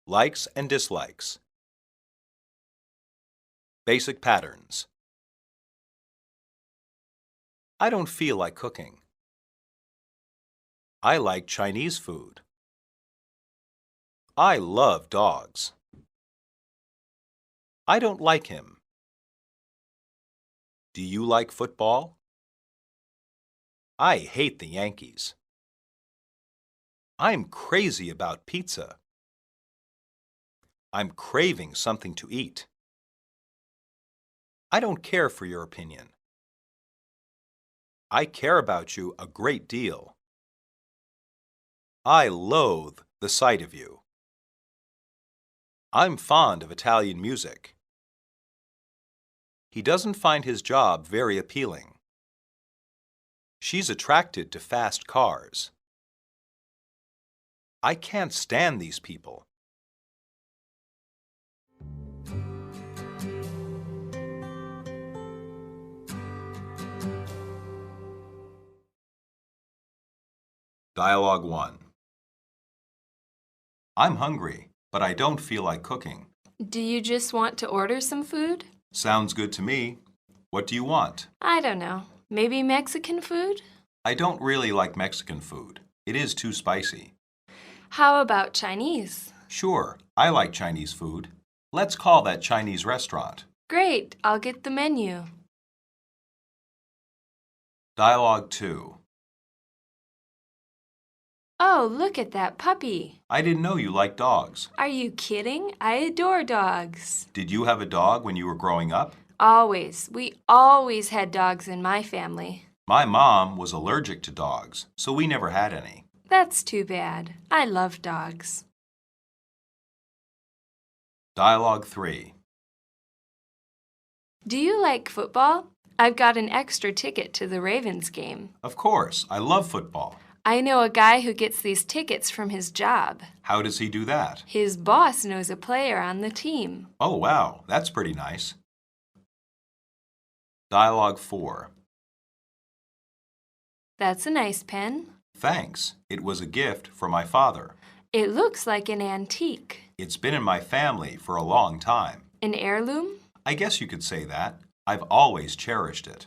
Likes and dislikes. Basic patterns. I don't feel like cooking. I like Chinese food. I love dogs. I don't like him. Do you like football? I hate the Yankees. I'm crazy about pizza. I'm craving something to eat. I don't care for your opinion. I care about you a great deal. I loathe the sight of you. I'm fond of Italian music. He doesn't find his job very appealing. She's attracted to fast cars. I can't stand these people. Dialogue 1. I'm hungry, but I don't feel like cooking. Do you just want to order some food? Sounds good to me. What do you want? I don't know. Maybe Mexican food? I don't really like Mexican food. It is too spicy. How about Chinese? Sure, I like Chinese food. Let's call that Chinese restaurant. Great, I'll get the menu. Dialogue 2. Oh, look at that puppy. I didn't know you liked dogs. Are you kidding? I adore dogs. Did you have a dog when you were growing up? Always. We always had dogs in my family. My mom was allergic to dogs, so we never had any. That's too bad. I love dogs. Dialogue 3. Do you like football? I've got an extra ticket to the Ravens game. Of course, I love football. I know a guy who gets these tickets from his job. How does he do that? His boss knows a player on the team. Oh, wow, that's pretty nice. Dialogue 4. That's a nice pen. Thanks. It was a gift from my father. It looks like an antique. It's been in my family for a long time. An heirloom? I guess you could say that. I've always cherished it.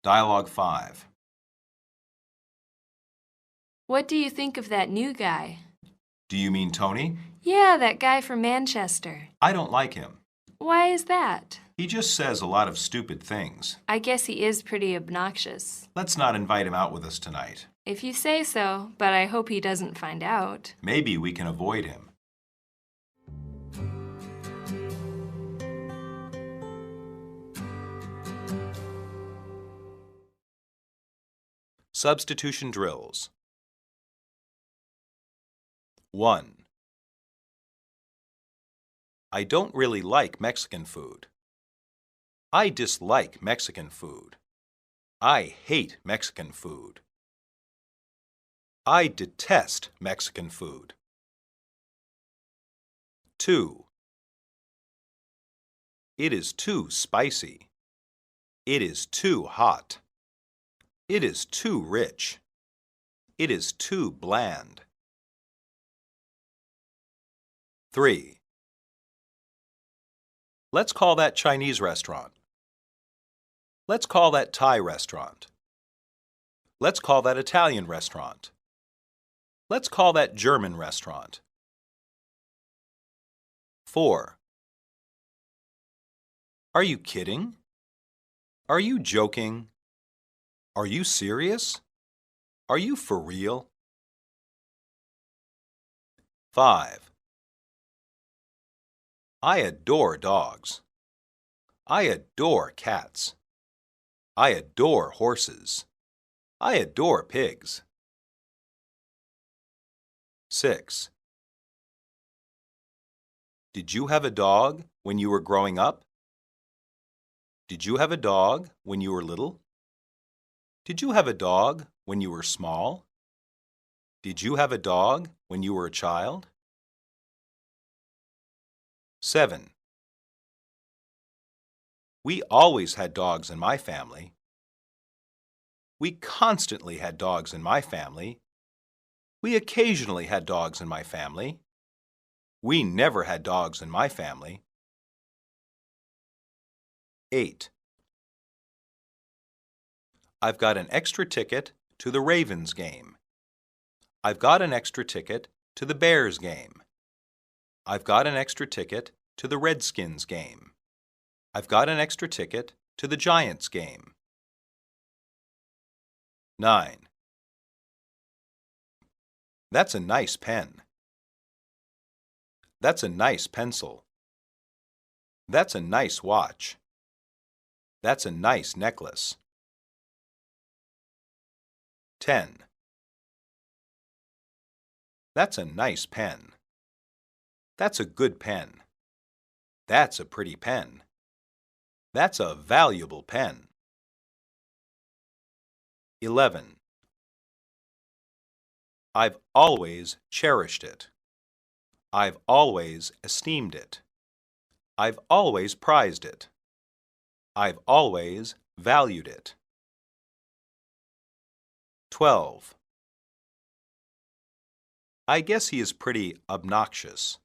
Dialogue 5. What do you think of that new guy? Do you mean Tony? Yeah, that guy from Manchester. I don't like him. Why is that? He just says a lot of stupid things. I guess he is pretty obnoxious. Let's not invite him out with us tonight. If you say so, but I hope he doesn't find out. Maybe we can avoid him. Substitution drills. 1. I don't really like Mexican food. I dislike Mexican food. I hate Mexican food. I detest Mexican food. 2. It is too spicy. It is too hot. It is too rich. It is too bland. 3. Let's call that Chinese restaurant. Let's call that Thai restaurant. Let's call that Italian restaurant. Let's call that German restaurant. 4. Are you kidding? Are you joking? Are you serious? Are you for real? 5. I adore dogs. I adore cats. I adore horses. I adore pigs. 6. Did you have a dog when you were growing up? Did you have a dog when you were little? Did you have a dog when you were small? Did you have a dog when you were a child? 7. We always had dogs in my family. We constantly had dogs in my family. We occasionally had dogs in my family. We never had dogs in my family. 8. I've got an extra ticket to the Ravens game. I've got an extra ticket to the Bears game. I've got an extra ticket to the Redskins game. I've got an extra ticket to the Giants game. 9. That's a nice pen. That's a nice pencil. That's a nice watch. That's a nice necklace. 10. That's a nice pen. That's a good pen. That's a pretty pen. That's a valuable pen. 11. I've always cherished it. I've always esteemed it. I've always prized it. I've always valued it. 12. I guess he is pretty obnoxious.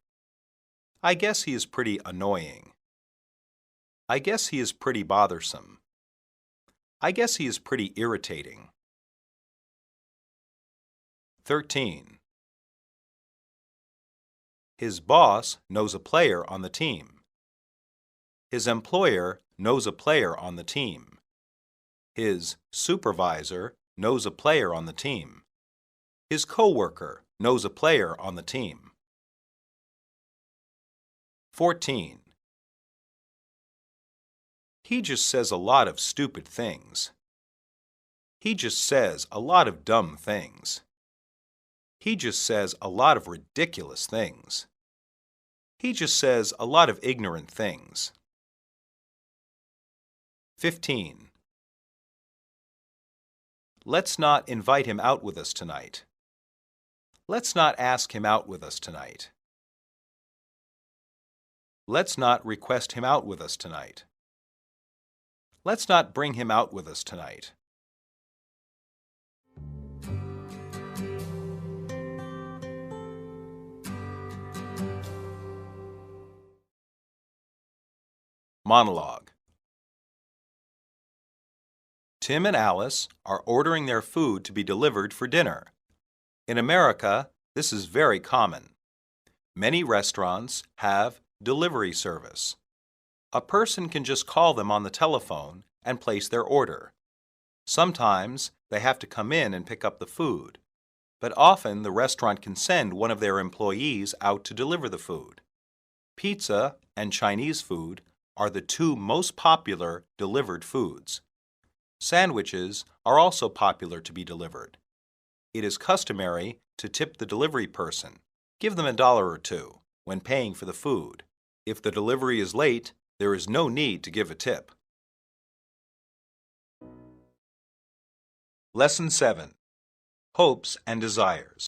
I guess he is pretty annoying. I guess he is pretty bothersome. I guess he is pretty irritating. 13. His boss knows a player on the team. His employer knows a player on the team. His supervisor knows a player on the team. His coworker knows a player on the team. 14. He just says a lot of stupid things. He just says a lot of dumb things. He just says a lot of ridiculous things. He just says a lot of ignorant things. 15. Let's not invite him out with us tonight. Let's not ask him out with us tonight. Let's not request him out with us tonight. Let's not bring him out with us tonight. Monologue. Tim and Alice are ordering their food to be delivered for dinner. In America, this is very common. Many restaurants have delivery service. A person can just call them on the telephone and place their order. Sometimes they have to come in and pick up the food, but often the restaurant can send one of their employees out to deliver the food. Pizza and Chinese food are the two most popular delivered foods. Sandwiches are also popular to be delivered. It is customary to tip the delivery person. Give them $1 or $2 when paying for the food. If the delivery is late, there is no need to give a tip. Lesson 7. Hopes and Desires.